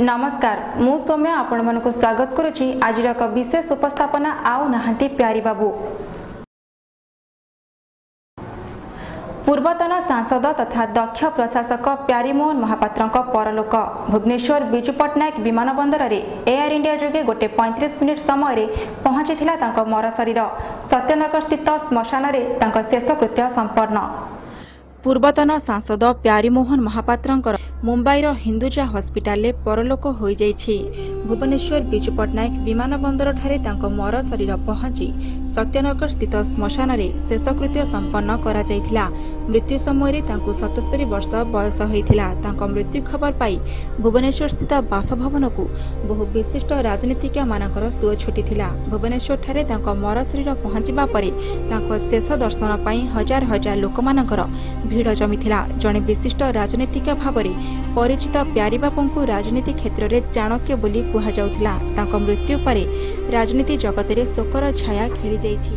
नमस्कार मु सौम्या आपण मानक स्वागत करुछि आज एक विशेष उपस्थापना आउ नहांती प्यारी बाबू। पूर्वतन सांसद तथा दक्ष प्रशासक प्यारीमोहन महापात्रक परलोक भुवनेश्वर बिजू पट्टनायक विमानबंदर में एयर इंडिया जोगे गोटे 35 मिनिट समय पहुंची मर शरीर सत्यनगर स्थित श्मशान में शेषकृत्य संपन्न। पूर्वतन सांसद प्यारीमोहन महापात्रंकर मुंबईर हिंदुजा हॉस्पिटल में परलोक हो जाइछि। भुवनेश्वर बिजू पट्टनायक विमानबंदर ठारे तांको मर शरीर पहुंची सत्यनगर स्थित श्मशान में शेषकृत्य संपन्न करा जाइथिला। मृत्यु समय 77 वर्ष बयस होइथिला। तांको मृत्यु खबर पाई भुवनेश्वर स्थित बासभवन को बहु विशिष्ट राजनीतिज्ञ मानकर सुओ छुटीथिला। भुवनेश्वर ठारे तांको मर शरीर पहुंचीबा परे तांको शेष दर्शन पाई हजार हजार लोक मानकर भीड़ जमीथिला। जणे विशिष्ट राजनीतिज्ञ भावरे परिचित प्यारी बाबू को राजनीति क्षेत्र में चाणक्य बोली कुहा जाउथिला। तांको मृत्यु परे राजनीति जगत में शोकर छाया खेली जाइछि।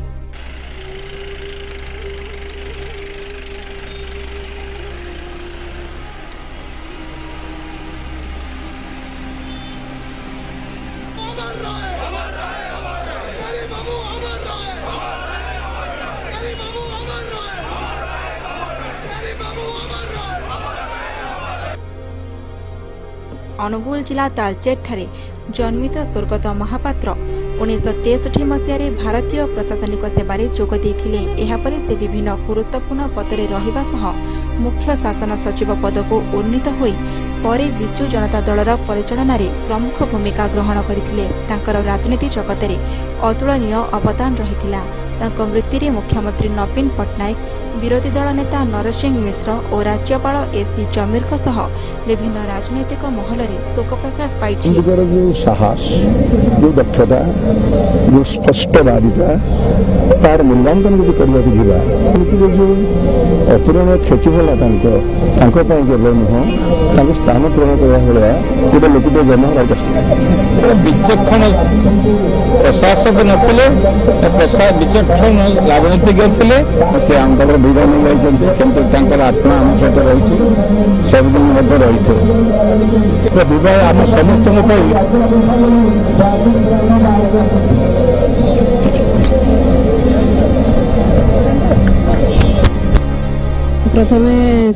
अनुगुल जिला तालचेर ठारे जन्मित स्वर्गत महापात्र 1963 मसीह भारतीय प्रशासनिक सेवारे जोग देइथिले। एहापरे से विभिन्न गुरुत्वपूर्ण पदरे रहिबा सह मुख्य शासन सचिव पद को उन्नीत होई परे बिजू जनता दलर परिचालन में प्रमुख भूमिका ग्रहण करथिले। तांकर राजनीति जगत में अतुलनीय अवदान रहिथिला। तांको मृत्यु मुख्यमंत्री नवीन पट्टनायक विरोधी दल नेता नरसिंह मिश्र और राज्यपाल एसी जमीर सह विभिन्न राजनैतिक महल में शोक प्रकाश पाई। जो साहस, जो दक्षता, जो स्पष्टवादिता तार मूल्यांकन जो जो अतुलनीय क्षति होला केवल नुह स्थान पूरण करने गोटे लोकटे जन्म विचक्षण प्रशासक नथिले, विचक्षण राजनीतिज्ञ थे। से आंदोलन विधान नहीं आत्मा आम सहित रही सबदिन रही विवाह आम समस्त प्रथम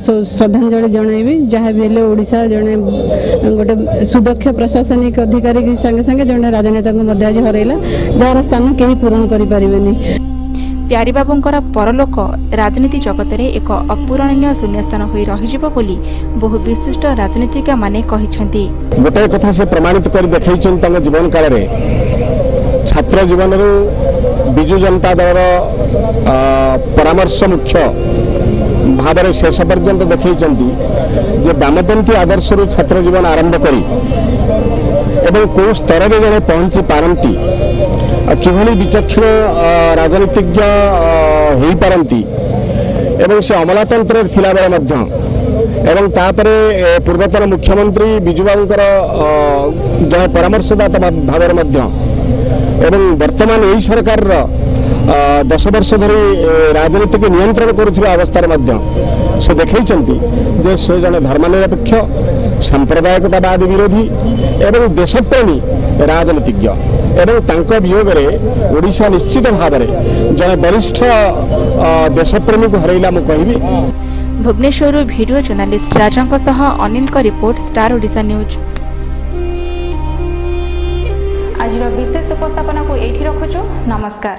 श्रद्धांजलि जनइबी जहाँ भी ओडिशा जड़े गोटे सुदक्ष प्रशासनिक अधिकारी संगे संगे जड़े राजनेता को आज हरैला जार स्थान कहीं पूरण करें। प्यारी बाबूंकर परलोक राजनीति जगत में एक अपूरणीय शून्यस्थान हो रही बोली बहु विशिष्ट राजनीतिज्ञ माने कहिसेंती। गोटे कथा से प्रमाणित कर देखैछन जीवन काल रे छात्र जीवन बिजू जनता दल परामर्श मुख्य भाव में शेष पर्यंत देखैछंती जे वामपंथी आदर्श छात्र जीवन आरंभ करी एवं को स्तर में जड़े पहुंची पारती किभली विचक्षण राजनीतिज्ञ हो पारती एवं से अमलातंत्र थिला बेले एवं तापरे पूर्वतन मुख्यमंत्री बिजू बाबूंकर जड़े परामर्शदाता भाव एवं वर्तमान यही सरकार 10 वर्ष धरी राजनीति को नियंत्रण करुवा अवस्था से देखैछंती जे से जड़े धर्मनिरपेक्ष सांप्रदायिकतावादी विरोधी एवं देशप्रेमी राजनीतिज्ञ एवं तांको वियोग में ओडिशा निश्चित भाव में जड़े वरिष्ठ देशप्रेमी को हरैला मु कहबी। भुवनेश्वर वीडियो जर्नलिस्ट राजांक सह अनिल का रिपोर्ट स्टार ओडिशा न्यूज। आज विशेष उपस्थापना को एठी रखुछु। नमस्कार।